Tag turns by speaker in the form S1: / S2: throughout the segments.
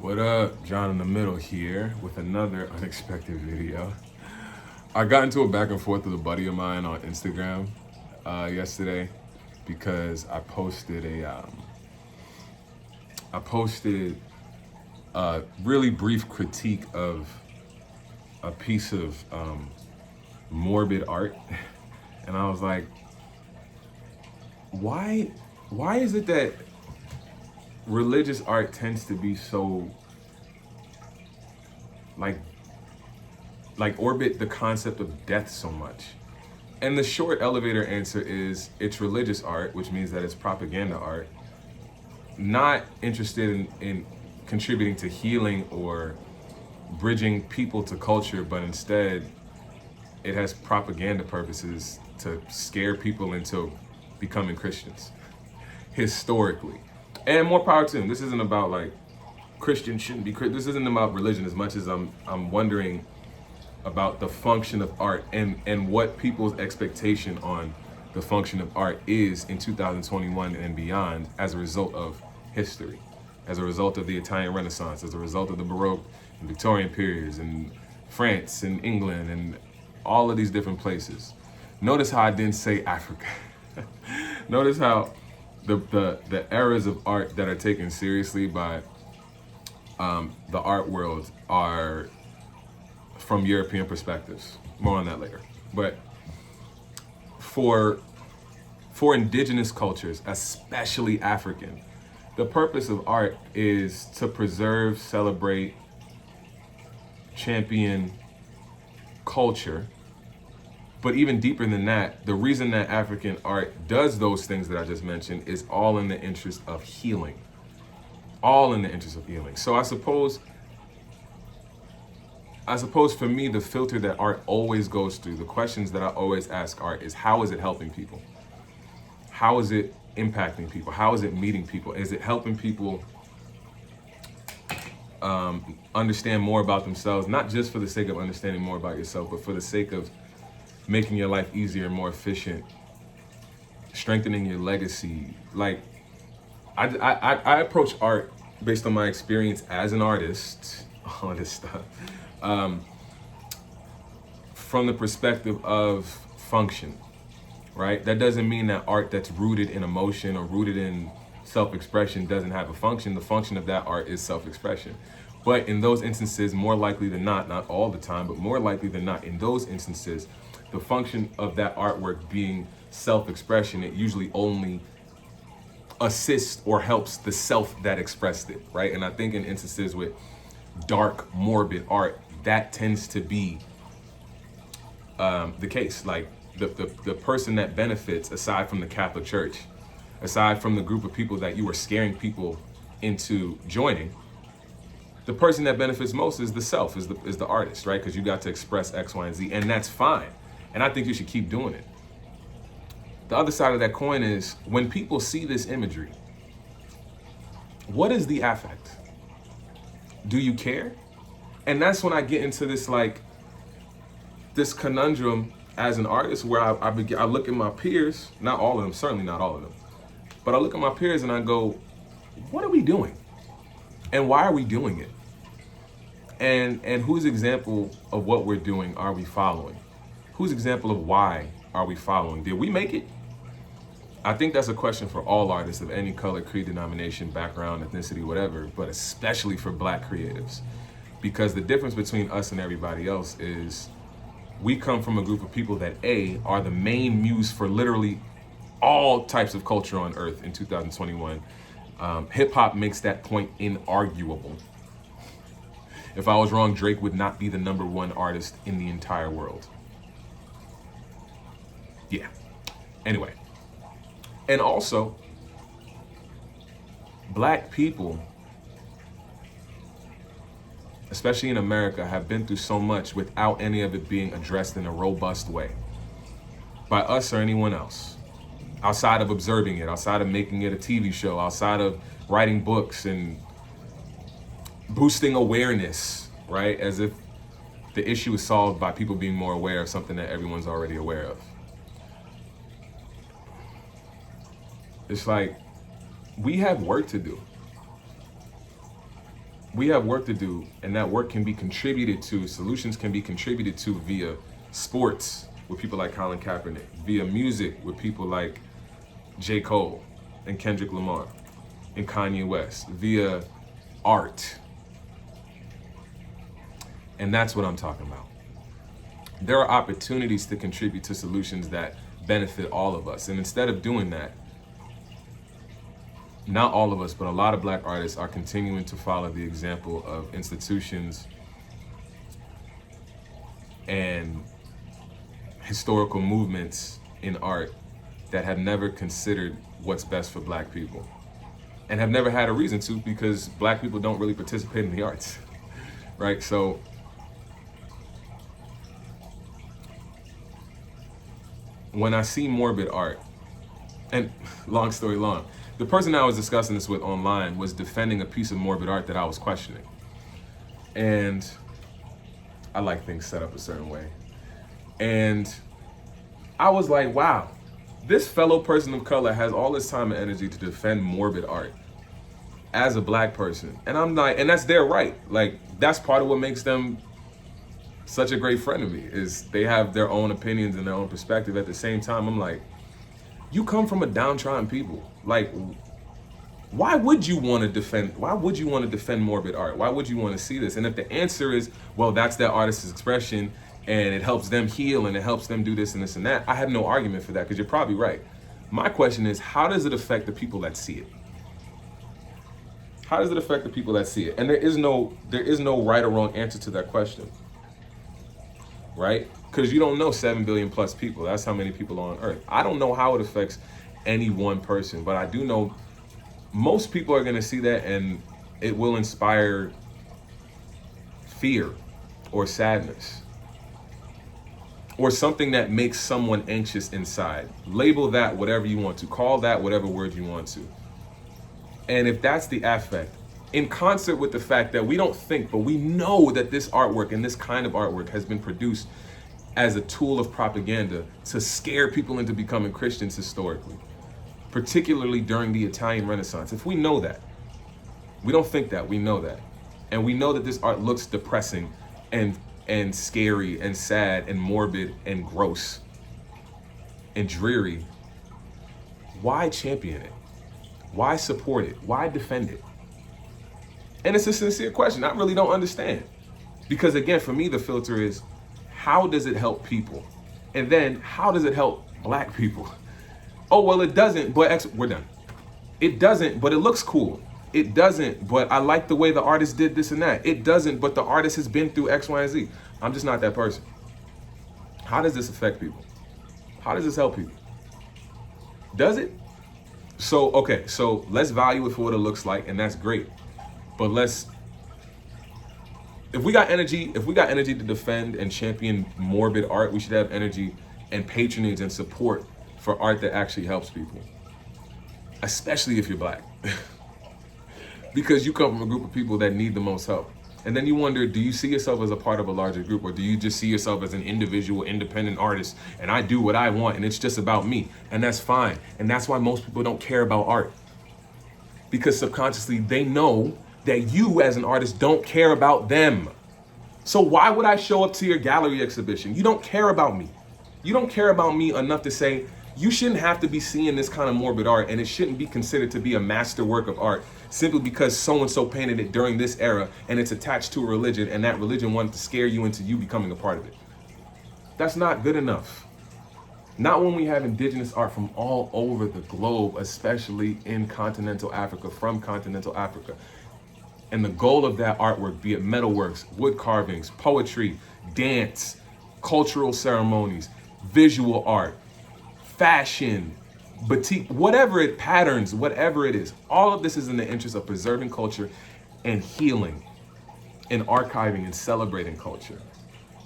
S1: What up? John in the middle here with another unexpected video. I got into a back and forth with a buddy of mine on Instagram yesterday because I posted a really brief critique of a piece of morbid art, and I was like, why is it that religious art tends to be so like orbit the concept of death so much? And the short elevator answer is it's religious art, which means that it's propaganda art, not interested in contributing to healing or bridging people to culture, but instead it has propaganda purposes to scare people into becoming Christians historically. And more power to him. This isn't about like Christians shouldn't be This isn't about religion as much as I'm wondering about the function of art and what people's expectation on the function of art is in 2021 and beyond as a result of history, as a result of the Italian Renaissance, as a result of the Baroque and Victorian periods and France and England and all of these different places. Notice how I didn't say Africa. Notice how the eras of art that are taken seriously by the art world are from European perspectives. More on that later. But for indigenous cultures, especially African, the purpose of art is to preserve, celebrate, champion culture. But even deeper than that, the reason that African art does those things that I just mentioned is all in the interest of healing. All in the interest of healing. So I suppose for me, the filter that art always goes through, the questions that I always ask art is, how is it helping people? How is it impacting people? How is it meeting people? Is it helping people understand more about themselves, not just for the sake of understanding more about yourself, but for the sake of making your life easier, more efficient, strengthening your legacy? Like, I approach art based on my experience as an artist, all this stuff, from the perspective of function, right? That doesn't mean that art that's rooted in emotion or rooted in self-expression doesn't have a function. The function of that art is self-expression. But in those instances, more likely than not all the time, but more likely than not, in those instances, the function of that artwork being self-expression, it usually only assists or helps the self that expressed it, right? And I think in instances with dark, morbid art, that tends to be the case. Like the person that benefits, aside from the Catholic Church, aside from the group of people that you are scaring people into joining, the person that benefits most is the self, is the artist, right? Because you got to express X, Y, and Z, and that's fine. And I think you should keep doing it. The other side of that coin is when people see this imagery, what is the affect? Do you care? And that's when I get into this conundrum as an artist, where I look at my peers, not all of them, certainly not all of them, but I look at my peers and I go, what are we doing? And why are we doing it? And whose example of what we're doing are we following? Whose example of why are we following? Did we make it? I think that's a question for all artists of any color, creed, denomination, background, ethnicity, whatever, but especially for Black creatives. Because the difference between us and everybody else is we come from a group of people that are the main muse for literally all types of culture on earth in 2021. Hip hop makes that point inarguable. If I was wrong, Drake would not be the #1 artist in the entire world. Yeah. Anyway. And also, Black people, especially in America, have been through so much without any of it being addressed in a robust way by us or anyone else, outside of observing it, outside of making it a TV show, outside of writing books and boosting awareness, right? As if the issue is solved by people being more aware of something that everyone's already aware of. It's like, we have work to do. we have work to do, and that work can be contributed to, solutions can be contributed to via sports with people like Colin Kaepernick, via music with people like J. Cole and Kendrick Lamar and Kanye West, via art. And that's what I'm talking about. There are opportunities to contribute to solutions that benefit all of us. And instead of doing that, not all of us, but a lot of Black artists are continuing to follow the example of institutions and historical movements in art that have never considered what's best for Black people and have never had a reason to, because Black people don't really participate in the arts, right? So when I see morbid art, and long story long, the person I was discussing this with online was defending a piece of morbid art that I was questioning. And I like things set up a certain way. And I was like, wow, this fellow person of color has all this time and energy to defend morbid art as a Black person. And I'm like, and that's their right. Like, that's part of what makes them such a great friend to me, is they have their own opinions and their own perspective. At the same time, I'm like, you come from a downtrodden people. Like, why would you want to defend morbid art? Why would you want to see this? And if the answer is, well, that's their artist's expression and it helps them heal and it helps them do this and this and that, I have no argument for that, because you're probably right. My question is, how does it affect the people that see it? How does it affect the people that see it? And there is no right or wrong answer to that question, right? Because you don't know 7 billion plus people. That's how many people are on Earth. I don't know how it affects any one person, but I do know most people are going to see that and it will inspire fear or sadness or something that makes someone anxious inside. Label that whatever you want to, call that whatever word you want to. And if that's the affect, in concert with the fact that we don't think, but we know that this artwork and this kind of artwork has been produced as a tool of propaganda to scare people into becoming Christians historically, particularly during the Italian Renaissance. If we know that, we don't think that, we know that. And we know that this art looks depressing and scary and sad and morbid and gross and dreary. Why champion it? Why support it? Why defend it? And it's a sincere question. I really don't understand. Because again, for me, the filter is, how does it help people? And then how does it help Black people? Oh, well, it doesn't, but we're done. It doesn't, but it looks cool. It doesn't, but I like the way the artist did this and that. It doesn't, but the artist has been through X, Y, and Z. I'm just not that person. How does this affect people? How does this help people? Does it? So, okay, so let's value it for what it looks like, and that's great. But if we got energy to defend and champion morbid art, we should have energy and patronage and support for art that actually helps people, especially if you're Black. Because you come from a group of people that need the most help. And then you wonder, do you see yourself as a part of a larger group, or do you just see yourself as an individual, independent artist, and I do what I want and it's just about me? And that's fine. And that's why most people don't care about art. Because subconsciously they know that you as an artist don't care about them. So why would I show up to your gallery exhibition? You don't care about me. You don't care about me enough to say, you shouldn't have to be seeing this kind of morbid art, and it shouldn't be considered to be a master work of art simply because so-and-so painted it during this era and it's attached to a religion, and that religion wanted to scare you into you becoming a part of it. That's not good enough. Not when we have indigenous art from all over the globe, especially in continental Africa, from continental Africa. And the goal of that artwork, be it metalworks, wood carvings, poetry, dance, cultural ceremonies, visual art, fashion, batik, patterns, whatever it is, all of this is in the interest of preserving culture and healing and archiving and celebrating culture.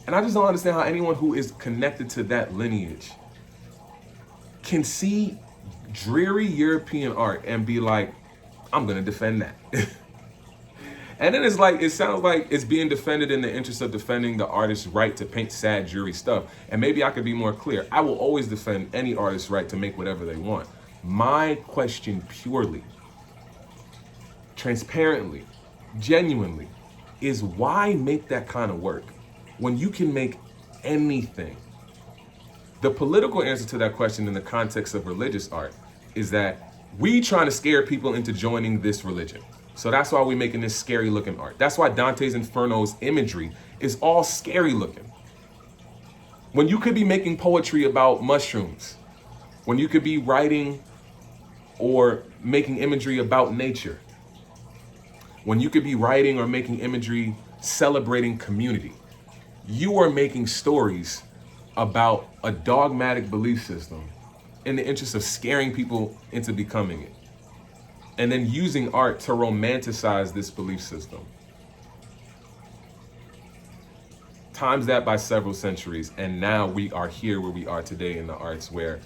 S1: And I just don't understand how anyone who is connected to that lineage can see dreary European art and be like, I'm gonna defend that. And then it sounds like it's being defended in the interest of defending the artist's right to paint sad, dreary stuff. And maybe I could be more clear. I will always defend any artist's right to make whatever they want. My question purely, transparently, genuinely, is why make that kind of work when you can make anything? The political answer to that question in the context of religious art is that we trying to scare people into joining this religion. So that's why we're making this scary looking art. That's why Dante's Inferno's imagery is all scary looking. When you could be making poetry about mushrooms, when you could be writing or making imagery about nature, when you could be writing or making imagery celebrating community, you are making stories about a dogmatic belief system in the interest of scaring people into becoming it, and then using art to romanticize this belief system. Times that by several centuries, and now we are here where we are today in the arts, where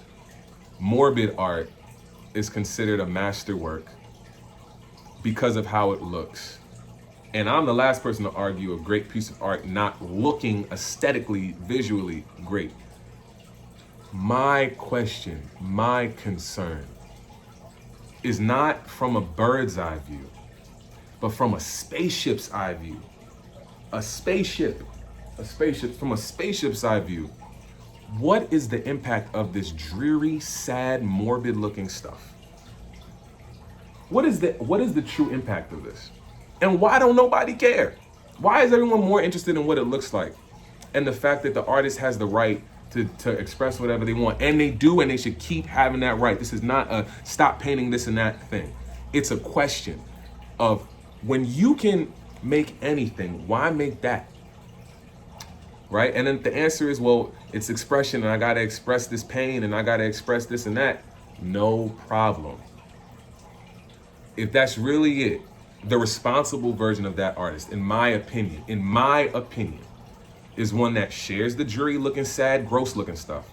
S1: morbid art is considered a masterwork because of how it looks. And I'm the last person to argue a great piece of art not looking aesthetically, visually great. My question, my concern is not from a bird's eye view, but from a spaceship's eye view. A spaceship from a spaceship's eye view. What is the impact of this dreary, sad, morbid looking stuff? What is the true impact of this? And why don't nobody care? Why is everyone more interested in what it looks like? And the fact that the artist has the right to express whatever they want. And they do, and they should keep having that right. This is not a stop painting this and that thing. It's a question of, when you can make anything, why make that? Right? And then the answer is, well, it's expression, and I gotta express this pain, and I gotta express this and that. No problem. If that's really it, the responsible version of that artist, in my opinion, is one that shares the dreary looking, sad, gross looking stuff,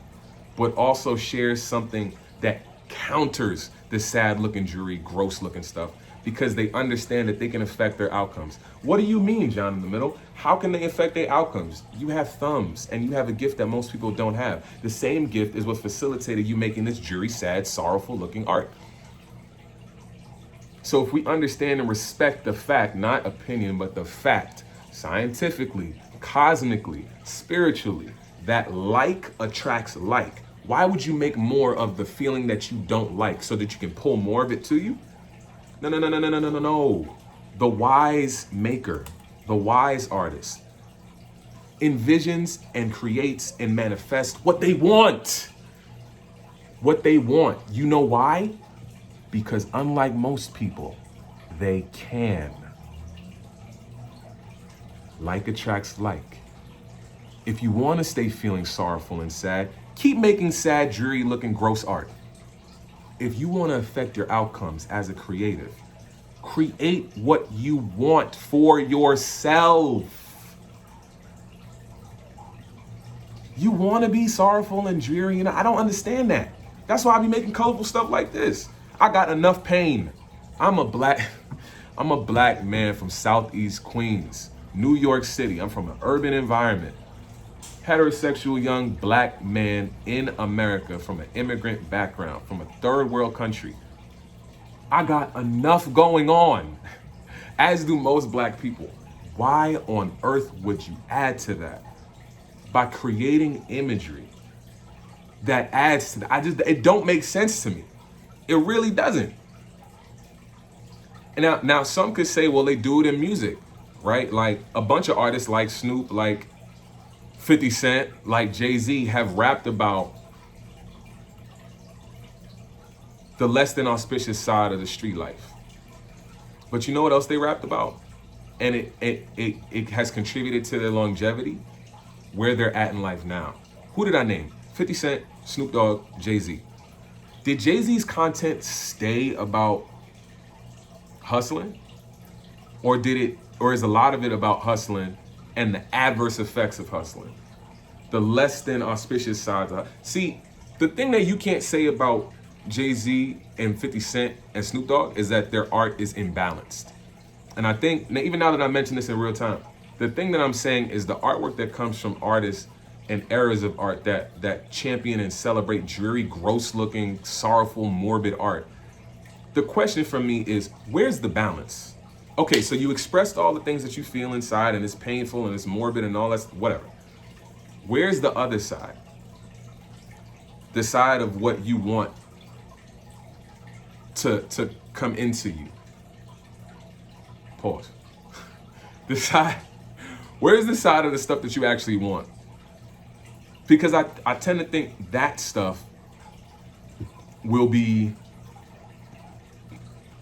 S1: but also shares something that counters the sad looking, dreary, gross looking stuff, because they understand that they can affect their outcomes. What do you mean, John in the Middle? How can they affect their outcomes? You have thumbs, and you have a gift that most people don't have. The same gift is what facilitated you making this dreary, sad, sorrowful looking art. So if we understand and respect the fact, not opinion, but the fact, scientifically, cosmically, spiritually, that like attracts like, why would you make more of the feeling that you don't like so that you can pull more of it to you? No. The wise maker, the wise artist, envisions and creates and manifests what they want. What they want. You know why? Because unlike most people, they can. Like attracts like. If you want to stay feeling sorrowful and sad, keep making sad, dreary looking, gross art. If you want to affect your outcomes as a creative, create what you want for yourself. You want to be sorrowful and dreary, and I don't understand that. That's why I be making colorful stuff like this. I got enough pain. I'm a black man from Southeast Queens, New York City. I'm from an urban environment. Heterosexual young black man in America from an immigrant background, from a third world country. I got enough going on, as do most black people. Why on earth would you add to that? By creating imagery that adds to that. It don't make sense to me. It really doesn't. And now some could say, well, they do it in music, right? Like a bunch of artists like Snoop, like 50 Cent, like Jay-Z have rapped about the less than auspicious side of the street life. But you know what else they rapped about? And it has contributed to their longevity, where they're at in life now. Who did I name? 50 Cent, Snoop Dogg, Jay-Z. Did Jay-Z's content stay about hustling? Or is a lot of it about hustling and the adverse effects of hustling? The less than auspicious sides of See, the thing that you can't say about Jay-Z and 50 Cent and Snoop Dogg is that their art is imbalanced. And I think, even now that I mention this in real time, the thing that I'm saying is the artwork that comes from artists and eras of art that champion and celebrate dreary, gross-looking, sorrowful, morbid art. The question for me is, where's the balance? Okay, so you expressed all the things that you feel inside, and it's painful and it's morbid and all that, whatever. Where's the other side? The side of what you want to come into you. Pause. The side, where's the side of the stuff that you actually want? Because I tend to think that stuff will be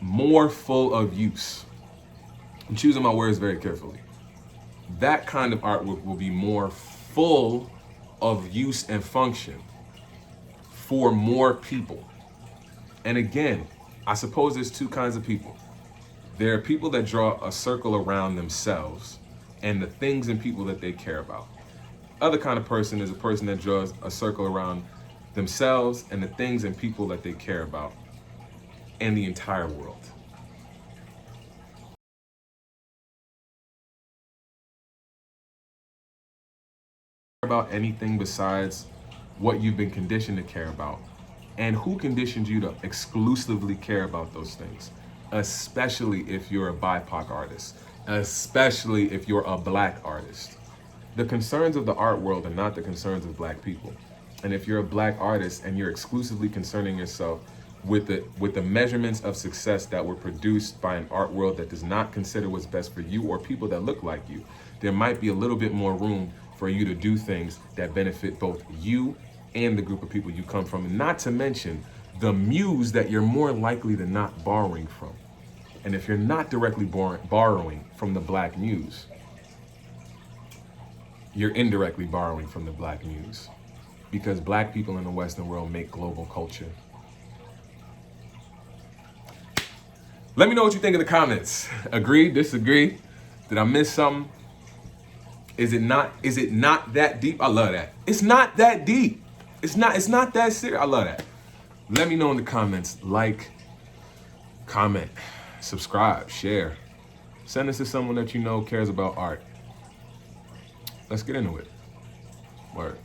S1: more full of use. I'm choosing my words very carefully. That kind of artwork will be more full of use and function for more people. And again, I suppose there's two kinds of people. There are people that draw a circle around themselves and the things and people that they care about. Other kind of person is a person that draws a circle around themselves and the things and people that they care about and the entire world. About anything besides what you've been conditioned to care about, and who conditioned you to exclusively care about those things, especially if you're a BIPOC artist, especially if you're a Black artist. The concerns of the art world are not the concerns of Black people. And if you're a Black artist and you're exclusively concerning yourself with the measurements of success that were produced by an art world that does not consider what's best for you or people that look like you, there might be a little bit more room for you to do things that benefit both you and the group of people you come from, and not to mention the muse that you're more likely than not borrowing from. And if you're not directly borrowing from the Black muse, you're indirectly borrowing from the Black muse, because Black people in the Western world make global culture. Let me know what you think in the comments. Agree, disagree? Did I miss something? Is it not that deep? I love that. It's not that deep. It's not that serious. I love that. Let me know in the comments. Like, comment, subscribe, share. Send this to someone that you know cares about art. Let's get into it. Word.